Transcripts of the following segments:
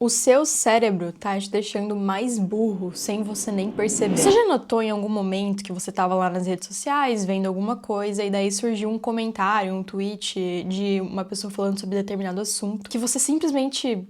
O seu cérebro tá te deixando mais burro sem você nem perceber. Você já notou em algum momento que você tava lá nas redes sociais vendo alguma coisa e daí surgiu um comentário, um tweet de uma pessoa falando sobre determinado assunto que você simplesmente,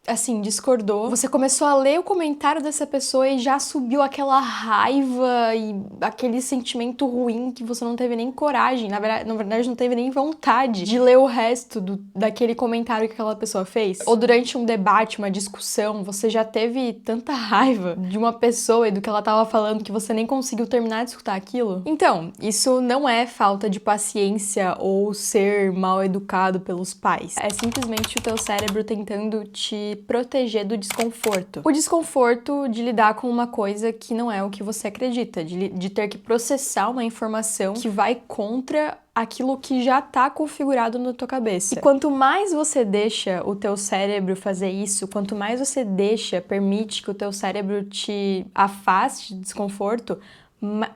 assim, discordou? Você começou a ler o comentário dessa pessoa e já subiu aquela raiva e aquele sentimento ruim que você não teve nem coragem, na verdade não teve nem vontade de ler o resto daquele comentário que aquela pessoa fez. Ou durante um debate, uma discussão, você já teve tanta raiva de uma pessoa e do que ela tava falando que você nem conseguiu terminar de escutar aquilo? Então, isso não é falta de paciência ou ser mal educado pelos pais. É simplesmente o teu cérebro tentando te proteger do desconforto. O desconforto de lidar com uma coisa que não é o que você acredita, de ter que processar uma informação que vai contra aquilo que já tá configurado na tua cabeça. E quanto mais você deixa o teu cérebro fazer isso, quanto mais você permite que o teu cérebro te afaste de desconforto,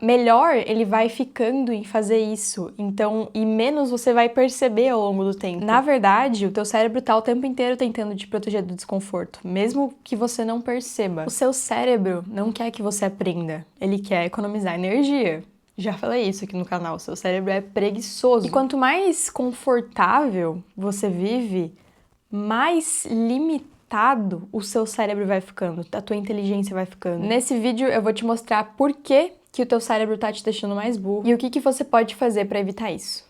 melhor ele vai ficando em fazer isso, então, e menos você vai perceber ao longo do tempo. Na verdade, o teu cérebro tá o tempo inteiro tentando te proteger do desconforto, mesmo que você não perceba. O seu cérebro não quer que você aprenda, ele quer economizar energia. Já falei isso aqui no canal, seu cérebro é preguiçoso. E quanto mais confortável você vive, mais limitado o seu cérebro vai ficando, a tua inteligência vai ficando. Nesse vídeo eu vou te mostrar por que o teu cérebro tá te deixando mais burro e o que você pode fazer para evitar isso.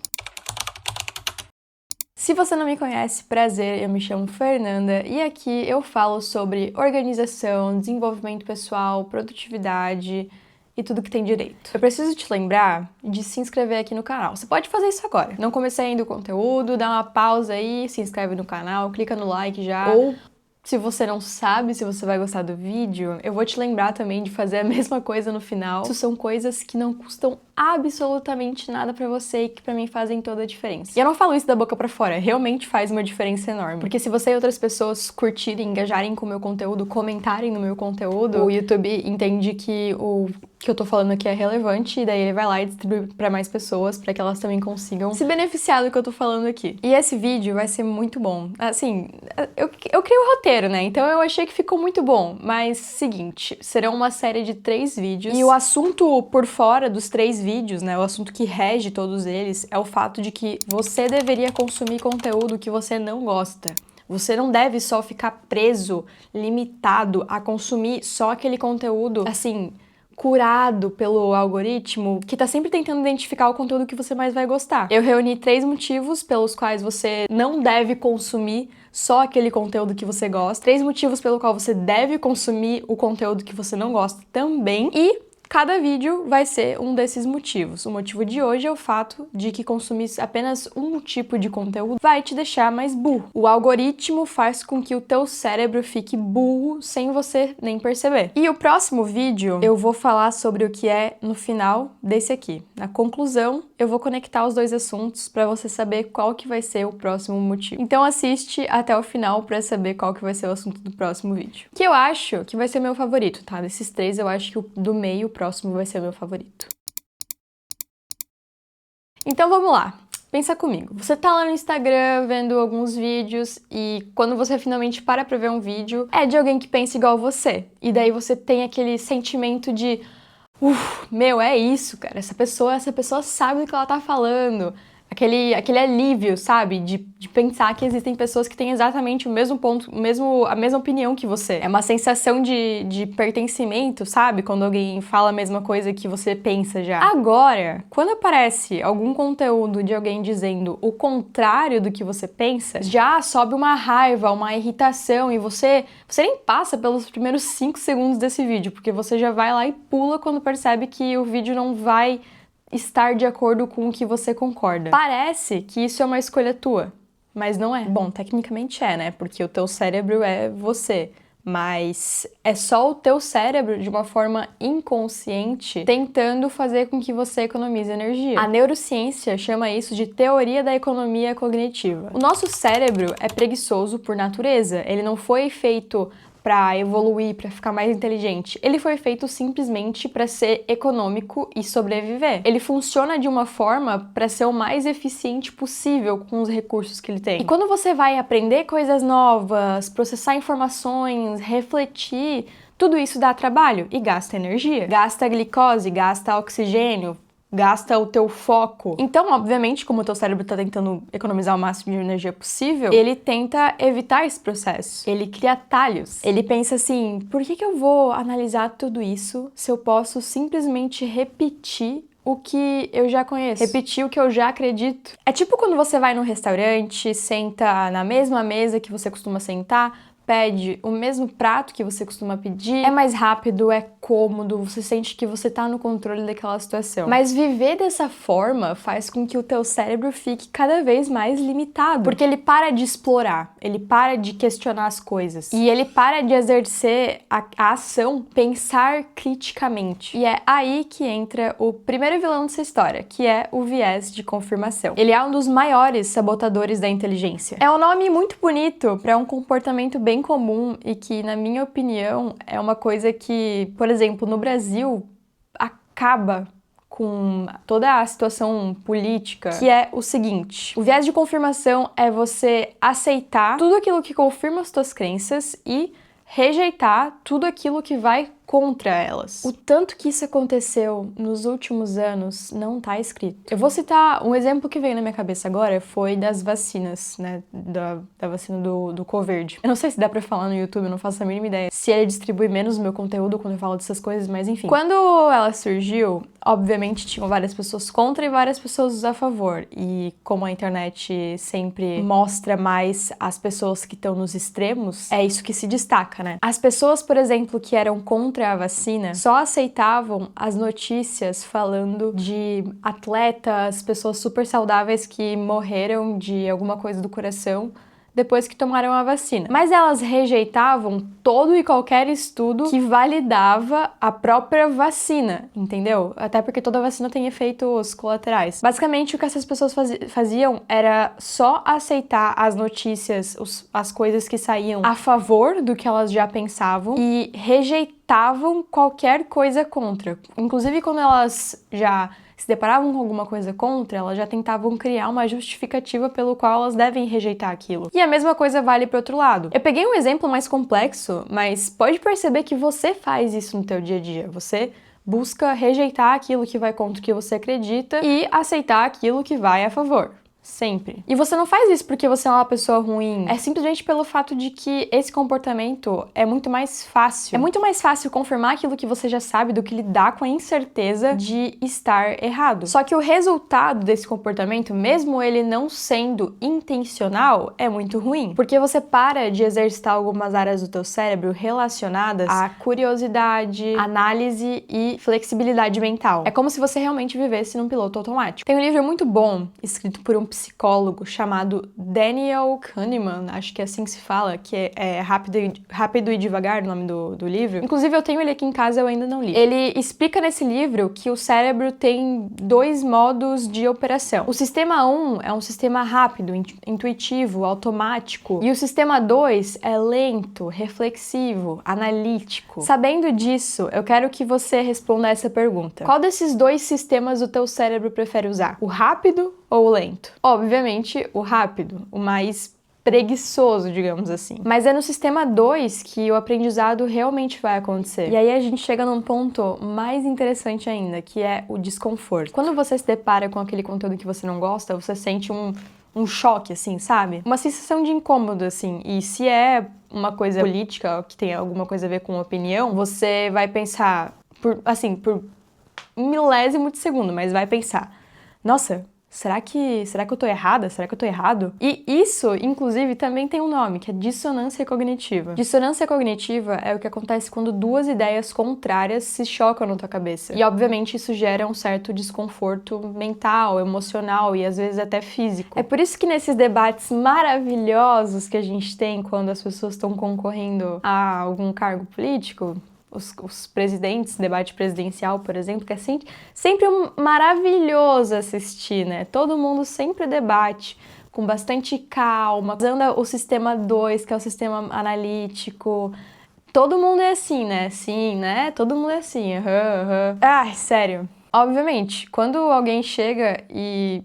Se você não me conhece, prazer, eu me chamo Fernanda e aqui eu falo sobre organização, desenvolvimento pessoal, produtividade e tudo que tem direito. Eu preciso te lembrar de se inscrever aqui no canal. Você pode fazer isso agora. Não comecei ainda o conteúdo, dá uma pausa aí, se inscreve no canal, clica no like já. Ou se você não sabe se você vai gostar do vídeo, eu vou te lembrar também de fazer a mesma coisa no final. Isso são coisas que não custam absolutamente nada pra você e que pra mim fazem toda a diferença. E eu não falo isso da boca pra fora, realmente faz uma diferença enorme. Porque se você e outras pessoas curtirem, engajarem com o meu conteúdo, comentarem no meu conteúdo, o YouTube entende que o que eu tô falando aqui é relevante e daí ele vai lá e distribui pra mais pessoas pra que elas também consigam se beneficiar do que eu tô falando aqui. E esse vídeo vai ser muito bom. Assim, eu criei o roteiro, né? Então eu achei que ficou muito bom. Mas, seguinte, serão uma série de 3 vídeos e o assunto por fora dos 3 vídeos, né? O assunto que rege todos eles é o fato de que você deveria consumir conteúdo que você não gosta. Você não deve só ficar preso, limitado a consumir só aquele conteúdo, assim, curado pelo algoritmo, que tá sempre tentando identificar o conteúdo que você mais vai gostar. Eu reuni 3 motivos pelos quais você não deve consumir só aquele conteúdo que você gosta, 3 motivos pelo qual você deve consumir o conteúdo que você não gosta também, e cada vídeo vai ser um desses motivos. O motivo de hoje é o fato de que consumir apenas um tipo de conteúdo vai te deixar mais burro. O algoritmo faz com que o teu cérebro fique burro sem você nem perceber. E o próximo vídeo eu vou falar sobre o que é no final desse aqui. Na conclusão, eu vou conectar os 2 assuntos para você saber qual que vai ser o próximo motivo. Então assiste até o final para saber qual que vai ser o assunto do próximo vídeo. Que eu acho que vai ser meu favorito, tá? Desses 3, eu acho que o do meio, o próximo vai ser o meu favorito. Então vamos lá. Pensa comigo, você tá lá no Instagram vendo alguns vídeos e quando você finalmente para pra ver um vídeo, é de alguém que pensa igual você. E daí você tem aquele sentimento de meu, é isso, cara, essa pessoa sabe do que ela tá falando. Aquele alívio, sabe? De pensar que existem pessoas que têm exatamente o mesmo ponto, a mesma opinião que você. É uma sensação de pertencimento, sabe? Quando alguém fala a mesma coisa que você pensa já. Agora, quando aparece algum conteúdo de alguém dizendo o contrário do que você pensa, já sobe uma raiva, uma irritação e você nem passa pelos primeiros 5 segundos desse vídeo, porque você já vai lá e pula quando percebe que o vídeo não vai estar de acordo com o que você concorda. Parece que isso é uma escolha tua, mas não é. Bom, tecnicamente é, né? Porque o teu cérebro é você. Mas é só o teu cérebro, de uma forma inconsciente, tentando fazer com que você economize energia. A neurociência chama isso de teoria da economia cognitiva. O nosso cérebro é preguiçoso por natureza. Ele não foi feito para evoluir, para ficar mais inteligente. Ele foi feito simplesmente para ser econômico e sobreviver. Ele funciona de uma forma para ser o mais eficiente possível com os recursos que ele tem. E quando você vai aprender coisas novas, processar informações, refletir, tudo isso dá trabalho e gasta energia. Gasta glicose, gasta oxigênio, gasta o teu foco. Então, obviamente, como o teu cérebro tá tentando economizar o máximo de energia possível, ele tenta evitar esse processo. Ele cria atalhos. Ele pensa assim, por que eu vou analisar tudo isso se eu posso simplesmente repetir o que eu já conheço, repetir o que eu já acredito? É tipo quando você vai num restaurante, senta na mesma mesa que você costuma sentar, pede o mesmo prato que você costuma pedir, é mais rápido, é cômodo, você sente que você tá no controle daquela situação. Mas viver dessa forma faz com que o teu cérebro fique cada vez mais limitado, porque ele para de explorar, ele para de questionar as coisas e ele para de exercer a ação pensar criticamente. E é aí que entra o primeiro vilão dessa história, que é o viés de confirmação. Ele é um dos maiores sabotadores da inteligência. É um nome muito bonito para um comportamento bem comum e que, na minha opinião, é uma coisa que, por exemplo, no Brasil, acaba com toda a situação política, que é o seguinte: o viés de confirmação é você aceitar tudo aquilo que confirma as tuas crenças e rejeitar tudo aquilo que vai contra elas. O tanto que isso aconteceu nos últimos anos não tá escrito. Eu vou citar um exemplo que veio na minha cabeça agora, foi das vacinas, né, da vacina do Covid. Eu não sei se dá pra falar no YouTube, eu não faço a mínima ideia se ele distribui menos o meu conteúdo quando eu falo dessas coisas, mas enfim. Quando ela surgiu, obviamente tinham várias pessoas contra e várias pessoas a favor, e como a internet sempre mostra mais as pessoas que estão nos extremos, é isso que se destaca, né? As pessoas, por exemplo, que eram contra a vacina só aceitavam as notícias falando de atletas, pessoas super saudáveis que morreram de alguma coisa do coração depois que tomaram a vacina. Mas elas rejeitavam todo e qualquer estudo que validava a própria vacina, entendeu? Até porque toda vacina tem efeitos colaterais. Basicamente, o que essas pessoas faziam era só aceitar as notícias, as coisas que saíam a favor do que elas já pensavam e rejeitavam qualquer coisa contra. Inclusive, quando elas já se deparavam com alguma coisa contra, elas já tentavam criar uma justificativa pelo qual elas devem rejeitar aquilo. E a mesma coisa vale pro outro lado. Eu peguei um exemplo mais complexo, mas pode perceber que você faz isso no teu dia a dia. Você busca rejeitar aquilo que vai contra o que você acredita e aceitar aquilo que vai a favor. Sempre. E você não faz isso porque você é uma pessoa ruim. É simplesmente pelo fato de que esse comportamento é muito mais fácil. É muito mais fácil confirmar aquilo que você já sabe do que lidar com a incerteza de estar errado. Só que o resultado desse comportamento, mesmo ele não sendo intencional, é muito ruim. Porque você para de exercitar algumas áreas do teu cérebro relacionadas à curiosidade, análise e flexibilidade mental. É como se você realmente vivesse num piloto automático. Tem um livro muito bom, escrito por um psicólogo chamado Daniel Kahneman, acho que é assim que se fala, que é Rápido e Devagar, o nome do livro. Inclusive, eu tenho ele aqui em casa, eu ainda não li. Ele explica nesse livro que o cérebro tem dois modos de operação. O sistema 1 é um sistema rápido, intuitivo, automático, e o sistema 2 é lento, reflexivo, analítico. Sabendo disso, eu quero que você responda essa pergunta. Qual desses dois sistemas o teu cérebro prefere usar? O rápido ou o lento? Obviamente, o rápido, o mais preguiçoso, digamos assim. Mas é no sistema 2 que o aprendizado realmente vai acontecer. E aí a gente chega num ponto mais interessante ainda, que é o desconforto. Quando você se depara com aquele conteúdo que você não gosta, você sente um choque, assim, sabe? Uma sensação de incômodo, assim. E se é uma coisa política, que tem alguma coisa a ver com opinião, você vai pensar, por um milésimo de segundo, mas vai pensar, nossa, será que eu tô errada? Será que eu tô errado? E isso, inclusive, também tem um nome, que é dissonância cognitiva. Dissonância cognitiva é o que acontece quando duas ideias contrárias se chocam na tua cabeça. E, obviamente, isso gera um certo desconforto mental, emocional e, às vezes, até físico. É por isso que nesses debates maravilhosos que a gente tem quando as pessoas estão concorrendo a algum cargo político, os presidentes, debate presidencial, por exemplo, que é sempre maravilhoso assistir, né? Todo mundo sempre debate com bastante calma, usando o sistema 2, que é o sistema analítico, todo mundo é assim, né? Sim, né? Todo mundo é assim. Ai, sério. Obviamente, quando alguém chega e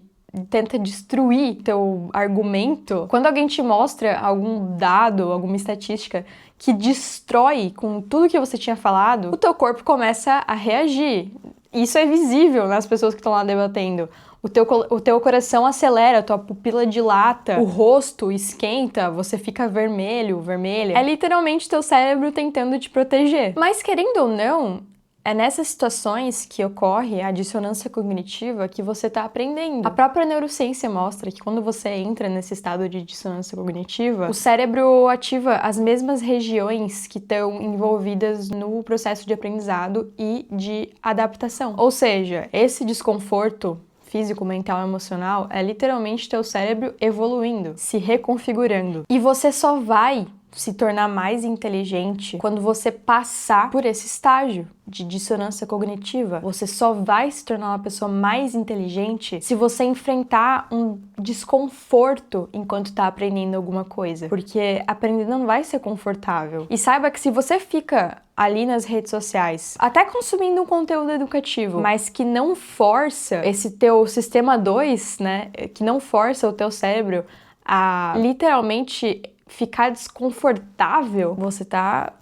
tenta destruir teu argumento, quando alguém te mostra algum dado, alguma estatística que destrói com tudo que você tinha falado, o teu corpo começa a reagir. Isso é visível nas pessoas que estão lá debatendo. O teu coração acelera, a tua pupila dilata, o rosto esquenta, você fica vermelho, vermelha. É literalmente teu cérebro tentando te proteger. Mas querendo ou não, é nessas situações que ocorre a dissonância cognitiva que você está aprendendo. A própria neurociência mostra que quando você entra nesse estado de dissonância cognitiva, o cérebro ativa as mesmas regiões que estão envolvidas no processo de aprendizado e de adaptação. Ou seja, esse desconforto físico, mental, emocional é literalmente teu cérebro evoluindo, se reconfigurando. E você só vai se tornar mais inteligente quando você passar por esse estágio de dissonância cognitiva. Você só vai se tornar uma pessoa mais inteligente se você enfrentar um desconforto enquanto tá aprendendo alguma coisa. Porque aprender não vai ser confortável. E saiba que se você fica ali nas redes sociais, até consumindo um conteúdo educativo, mas que não força esse teu sistema 2, né, que não força o teu cérebro a literalmente ficar desconfortável, você tá,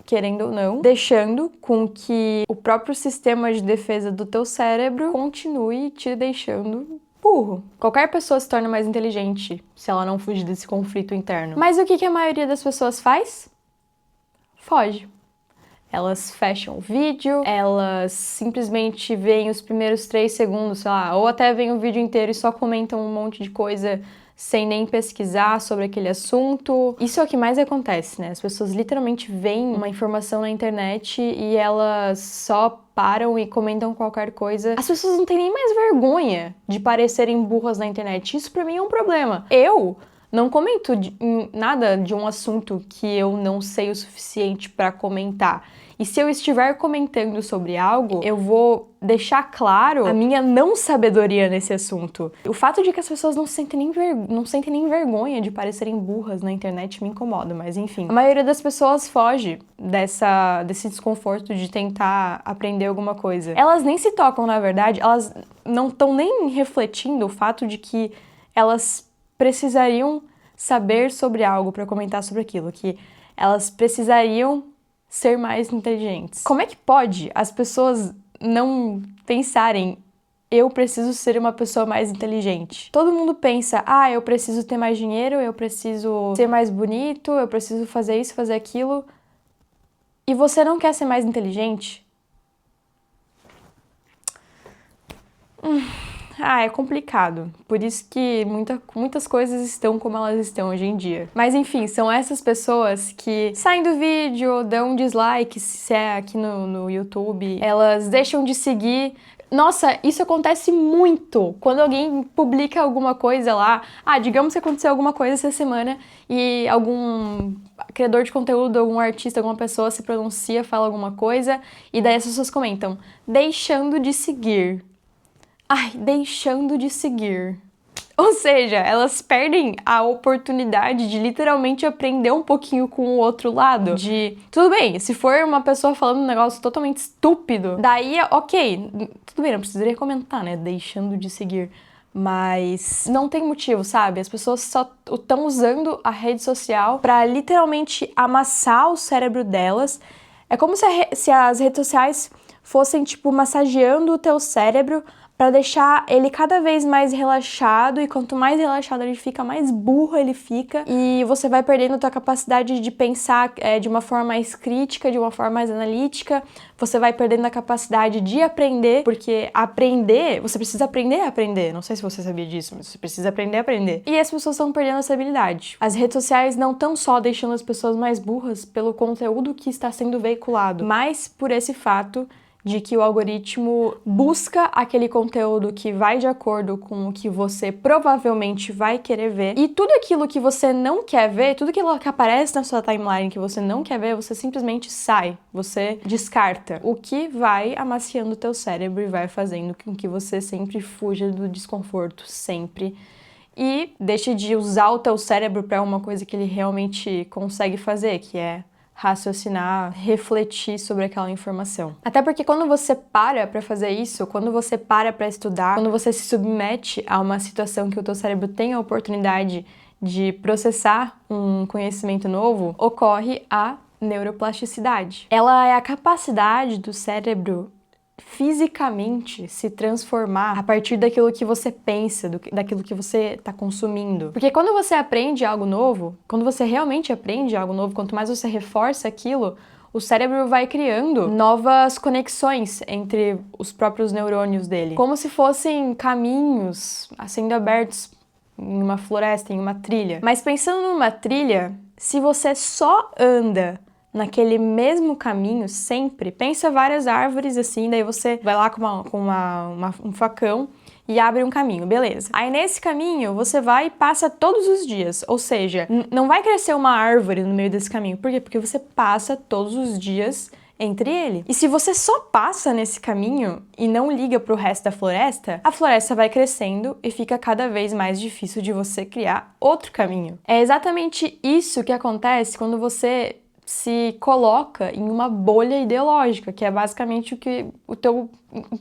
querendo ou não, deixando com que o próprio sistema de defesa do teu cérebro continue te deixando burro. Qualquer pessoa se torna mais inteligente se ela não fugir desse conflito interno. Mas o que a maioria das pessoas faz? Foge. Elas fecham o vídeo, elas simplesmente veem os primeiros 3 segundos, sei lá, ou até veem o vídeo inteiro e só comentam um monte de coisa sem nem pesquisar sobre aquele assunto. Isso é o que mais acontece, né? As pessoas literalmente veem uma informação na internet e elas só param e comentam qualquer coisa. As pessoas não têm nem mais vergonha de parecerem burras na internet. Isso pra mim é um problema. Eu não comento nada de um assunto que eu não sei o suficiente pra comentar. E se eu estiver comentando sobre algo, eu vou deixar claro a minha não sabedoria nesse assunto. O fato de que as pessoas não sentem nem vergonha de parecerem burras na internet me incomoda, mas enfim. A maioria das pessoas foge desse desconforto de tentar aprender alguma coisa. Elas nem se tocam, na verdade, elas não estão nem refletindo o fato de que elas precisariam saber sobre algo para comentar sobre aquilo, que elas precisariam ser mais inteligentes. Como é que pode as pessoas não pensarem eu preciso ser uma pessoa mais inteligente? Todo mundo pensa, eu preciso ter mais dinheiro, eu preciso ser mais bonito, eu preciso fazer isso, fazer aquilo. E você não quer ser mais inteligente? É complicado. Por isso que muitas coisas estão como elas estão hoje em dia. Mas enfim, são essas pessoas que saem do vídeo, dão um dislike, se é aqui no YouTube, elas deixam de seguir. Nossa, isso acontece muito quando alguém publica alguma coisa lá. Digamos que aconteceu alguma coisa essa semana e algum criador de conteúdo, algum artista, alguma pessoa se pronuncia, fala alguma coisa e daí as pessoas comentam, deixando de seguir. Deixando de seguir. Ou seja, elas perdem a oportunidade de literalmente aprender um pouquinho com o outro lado. Tudo bem, se for uma pessoa falando um negócio totalmente estúpido, daí, ok, tudo bem, não precisaria comentar, né? Deixando de seguir. Mas não tem motivo, sabe? As pessoas só estão usando a rede social pra literalmente amassar o cérebro delas. É como se as redes sociais fossem, tipo, massageando o teu cérebro para deixar ele cada vez mais relaxado, e quanto mais relaxado ele fica, mais burro ele fica, e você vai perdendo a tua capacidade de pensar de uma forma mais crítica, de uma forma mais analítica, você vai perdendo a capacidade de aprender, porque você precisa aprender a aprender, não sei se você sabia disso, mas você precisa aprender a aprender. E as pessoas estão perdendo essa habilidade. As redes sociais não estão só deixando as pessoas mais burras pelo conteúdo que está sendo veiculado, mas por esse fato de que o algoritmo busca aquele conteúdo que vai de acordo com o que você provavelmente vai querer ver, e tudo aquilo que você não quer ver, tudo aquilo que aparece na sua timeline que você não quer ver, você simplesmente sai, você descarta, o que vai amaciando o teu cérebro e vai fazendo com que você sempre fuja do desconforto, sempre, e deixe de usar o teu cérebro para uma coisa que ele realmente consegue fazer, que é raciocinar, refletir sobre aquela informação. Até porque quando você para pra fazer isso, quando você para pra estudar, quando você se submete a uma situação que o teu cérebro tem a oportunidade de processar um conhecimento novo, ocorre a neuroplasticidade. Ela é a capacidade do cérebro fisicamente se transformar a partir daquilo que você pensa, daquilo que você está consumindo. Porque quando você aprende algo novo, quando você realmente aprende algo novo, quanto mais você reforça aquilo, o cérebro vai criando novas conexões entre os próprios neurônios dele. Como se fossem caminhos sendo abertos em uma floresta, em uma trilha. Mas pensando numa trilha, se você só anda naquele mesmo caminho sempre, pensa várias árvores assim, daí você vai lá com um facão e abre um caminho, beleza. Aí nesse caminho você vai e passa todos os dias, ou seja, não vai crescer uma árvore no meio desse caminho. Por quê? Porque você passa todos os dias entre ele. E se você só passa nesse caminho e não liga pro resto da floresta, a floresta vai crescendo e fica cada vez mais difícil de você criar outro caminho. É exatamente isso que acontece quando você se coloca em uma bolha ideológica, que é basicamente o que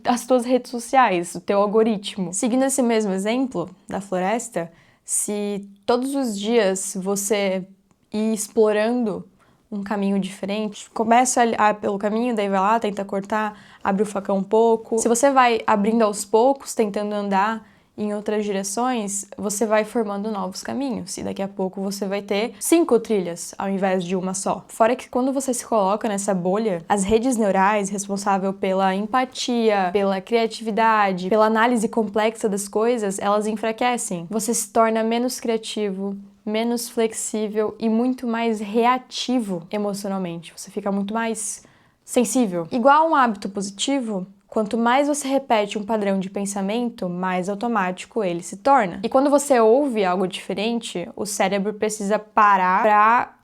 as tuas redes sociais, o teu algoritmo. Seguindo esse mesmo exemplo da floresta, se todos os dias você ir explorando um caminho diferente, começa pelo caminho, daí vai lá, tenta cortar, abre o facão um pouco. Se você vai abrindo aos poucos, tentando andar em outras direções, você vai formando novos caminhos e daqui a pouco você vai ter 5 trilhas ao invés de uma só. Fora que quando você se coloca nessa bolha, as redes neurais responsáveis pela empatia, pela criatividade, pela análise complexa das coisas, elas enfraquecem. Você se torna menos criativo, menos flexível e muito mais reativo emocionalmente. Você fica muito mais sensível. Igual um hábito positivo, quanto mais você repete um padrão de pensamento, mais automático ele se torna. E quando você ouve algo diferente, o cérebro precisa parar para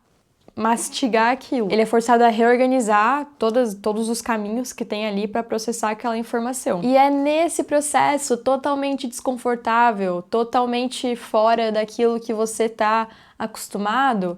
mastigar aquilo. Ele é forçado a reorganizar todos os caminhos que tem ali para processar aquela informação. E é nesse processo totalmente desconfortável, totalmente fora daquilo que você está acostumado,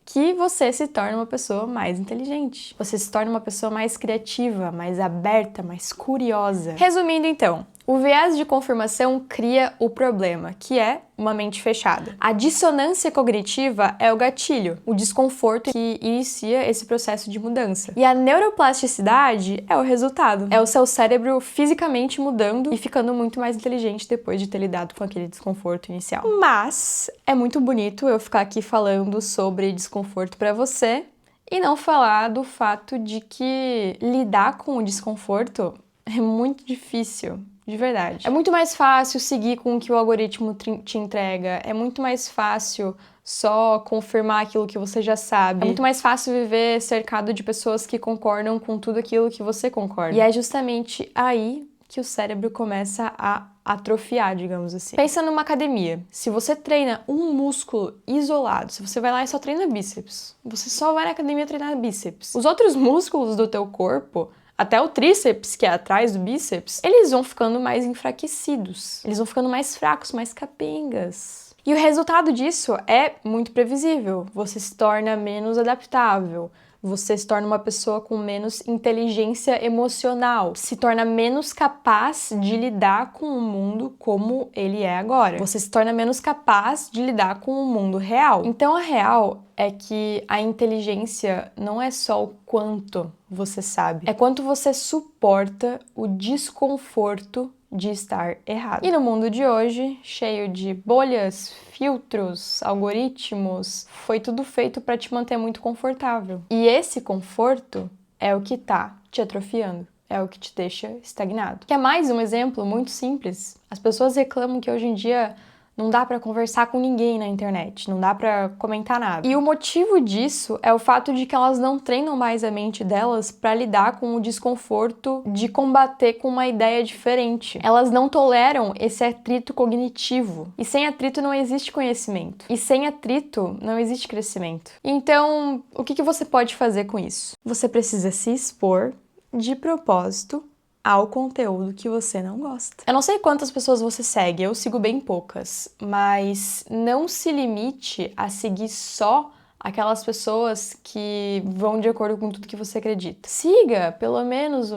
que você se torna uma pessoa mais inteligente. Você se torna uma pessoa mais criativa, mais aberta, mais curiosa. Resumindo então, o viés de confirmação cria o problema, que é uma mente fechada. A dissonância cognitiva é o gatilho, o desconforto que inicia esse processo de mudança. E a neuroplasticidade é o resultado. É o seu cérebro fisicamente mudando e ficando muito mais inteligente depois de ter lidado com aquele desconforto inicial. Mas é muito bonito eu ficar aqui falando sobre desconforto pra você e não falar do fato de que lidar com o desconforto é muito difícil. De verdade. É muito mais fácil seguir com o que o algoritmo te entrega. É muito mais fácil só confirmar aquilo que você já sabe. É muito mais fácil viver cercado de pessoas que concordam com tudo aquilo que você concorda. E é justamente aí que o cérebro começa a atrofiar, digamos assim. Pensa numa academia. Se você treina um músculo isolado, se você vai lá e só treina bíceps, você só vai na academia treinar bíceps. Os outros músculos do teu corpo, até o tríceps, que é atrás do bíceps, eles vão ficando mais enfraquecidos. Eles vão ficando mais fracos, mais capengas. E o resultado disso é muito previsível. Você se torna menos adaptável. Você se torna uma pessoa com menos inteligência emocional, se torna menos capaz de lidar com o mundo como ele é agora. Você se torna menos capaz de lidar com o mundo real. Então a real é que a inteligência não é só o quanto você sabe, é quanto você suporta o desconforto de estar errado. E no mundo de hoje, cheio de bolhas, filtros, algoritmos, foi tudo feito para te manter muito confortável. E esse conforto é o que tá te atrofiando, é o que te deixa estagnado. Que é mais um exemplo muito simples. As pessoas reclamam que hoje em dia não dá pra conversar com ninguém na internet, não dá pra comentar nada. E o motivo disso é o fato de que elas não treinam mais a mente delas pra lidar com o desconforto de combater com uma ideia diferente. Elas não toleram esse atrito cognitivo. E sem atrito não existe conhecimento. E sem atrito não existe crescimento. Então, o que você pode fazer com isso? Você precisa se expor de propósito ao conteúdo que você não gosta. Eu não sei quantas pessoas você segue, eu sigo bem poucas, mas não se limite a seguir só aquelas pessoas que vão de acordo com tudo que você acredita. Siga pelo menos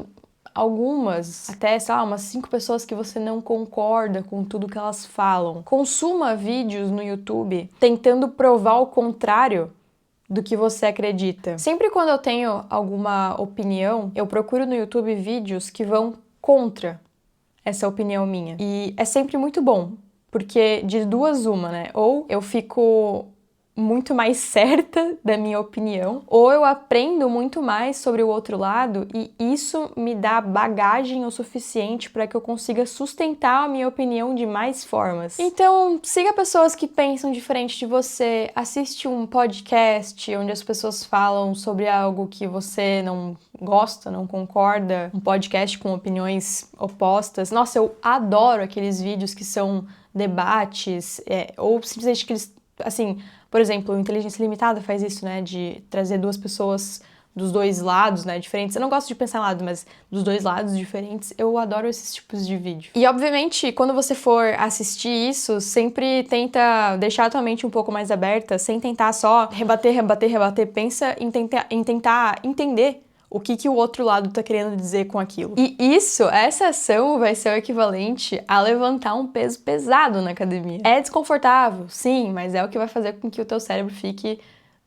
algumas, até, sei lá, umas 5 pessoas que você não concorda com tudo que elas falam. Consuma vídeos no YouTube tentando provar o contrário do que você acredita. Sempre quando eu tenho alguma opinião, eu procuro no YouTube vídeos que vão contra essa opinião minha. E é sempre muito bom, porque de duas uma, né? Ou eu fico muito mais certa da minha opinião, ou eu aprendo muito mais sobre o outro lado e isso me dá bagagem o suficiente para que eu consiga sustentar a minha opinião de mais formas. Então, siga pessoas que pensam diferente de você, assiste um podcast onde as pessoas falam sobre algo que você não gosta, não concorda, um podcast com opiniões opostas. Nossa, eu adoro aqueles vídeos que são debates, ou simplesmente que eles, assim, por exemplo, o Inteligência Limitada faz isso, né, de trazer duas pessoas dos dois lados, né, diferentes. Eu não gosto de pensar em lado, mas dos dois lados diferentes, eu adoro esses tipos de vídeo. E, obviamente, quando você for assistir isso, sempre tenta deixar a tua mente um pouco mais aberta, sem tentar só rebater. Pensa em tentar entender o que o outro lado tá querendo dizer com aquilo. E essa ação vai ser o equivalente a levantar um peso pesado na academia. É desconfortável, sim, mas é o que vai fazer com que o teu cérebro fique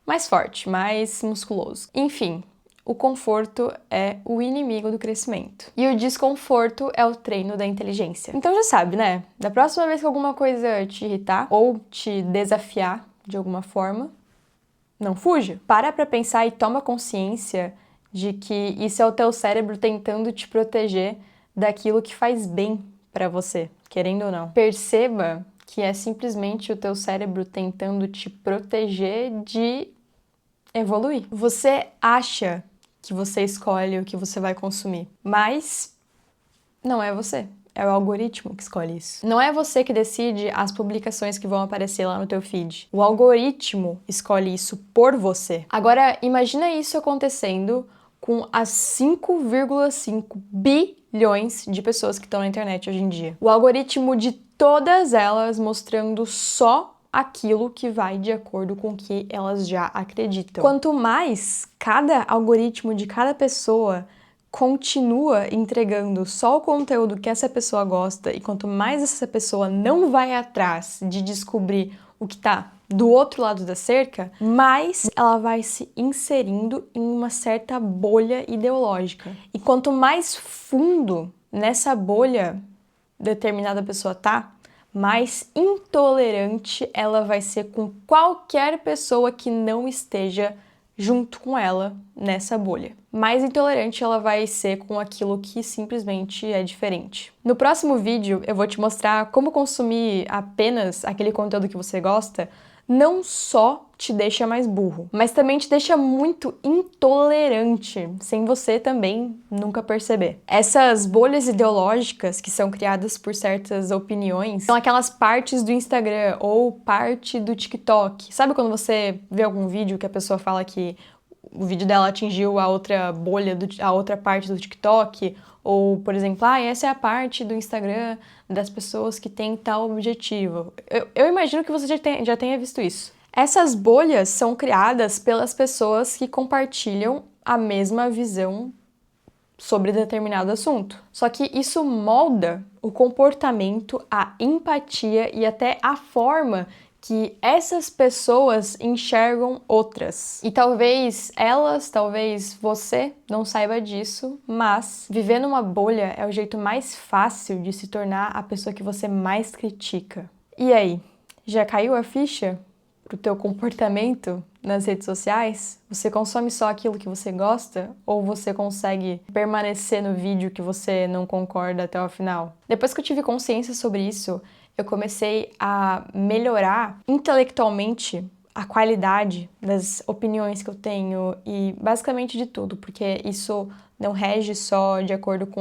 mais forte, mais musculoso. Enfim, o conforto é o inimigo do crescimento. E o desconforto é o treino da inteligência. Então já sabe, né? Da próxima vez que alguma coisa te irritar ou te desafiar de alguma forma, não fuja. Para pra pensar e toma consciência de que isso é o teu cérebro tentando te proteger daquilo que faz bem pra você, querendo ou não. Perceba que é simplesmente o teu cérebro tentando te proteger de evoluir. Você acha que você escolhe o que você vai consumir, mas não é você. É o algoritmo que escolhe isso. Não é você que decide as publicações que vão aparecer lá no teu feed. O algoritmo escolhe isso por você. Agora, imagina isso acontecendo com as 5,5 bilhões de pessoas que estão na internet hoje em dia. O algoritmo de todas elas mostrando só aquilo que vai de acordo com o que elas já acreditam. Quanto mais cada algoritmo de cada pessoa continua entregando só o conteúdo que essa pessoa gosta e quanto mais essa pessoa não vai atrás de descobrir o que tá do outro lado da cerca, mais ela vai se inserindo em uma certa bolha ideológica. E quanto mais fundo nessa bolha determinada pessoa tá, mais intolerante ela vai ser com qualquer pessoa que não esteja junto com ela nessa bolha. Mais intolerante ela vai ser com aquilo que simplesmente é diferente. No próximo vídeo eu vou te mostrar como consumir apenas aquele conteúdo que você gosta não só te deixa mais burro, mas também te deixa muito intolerante, sem você também nunca perceber. Essas bolhas ideológicas que são criadas por certas opiniões são aquelas partes do Instagram ou parte do TikTok. Sabe quando você vê algum vídeo que a pessoa fala que o vídeo dela atingiu a outra bolha, a outra parte do TikTok? Ou, por exemplo, essa é a parte do Instagram das pessoas que têm tal objetivo. Eu imagino que você já tenha visto isso. Essas bolhas são criadas pelas pessoas que compartilham a mesma visão sobre determinado assunto. Só que isso molda o comportamento, a empatia e até a forma que essas pessoas enxergam outras. E talvez você não saiba disso, mas viver numa bolha é o jeito mais fácil de se tornar a pessoa que você mais critica. E aí, já caiu a ficha pro teu comportamento nas redes sociais? Você consome só aquilo que você gosta ou você consegue permanecer no vídeo que você não concorda até o final? Depois que eu tive consciência sobre isso, eu comecei a melhorar intelectualmente a qualidade das opiniões que eu tenho e basicamente de tudo, porque isso não rege só de acordo com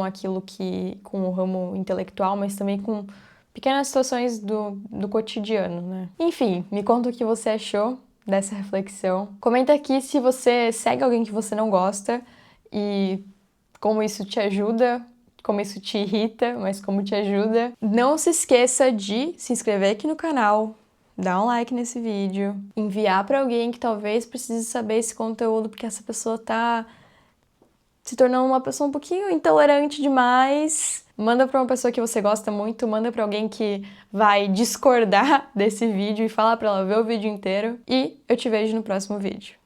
com o ramo intelectual, mas também com pequenas situações do cotidiano, né? Enfim, me conta o que você achou dessa reflexão. Comenta aqui se você segue alguém que você não gosta e como isso te ajuda, como isso te irrita, mas como te ajuda. Não se esqueça de se inscrever aqui no canal, dar um like nesse vídeo, enviar pra alguém que talvez precise saber esse conteúdo, porque essa pessoa tá se tornando uma pessoa um pouquinho intolerante demais. Manda pra uma pessoa que você gosta muito, manda pra alguém que vai discordar desse vídeo e fala pra ela ver o vídeo inteiro. E eu te vejo no próximo vídeo.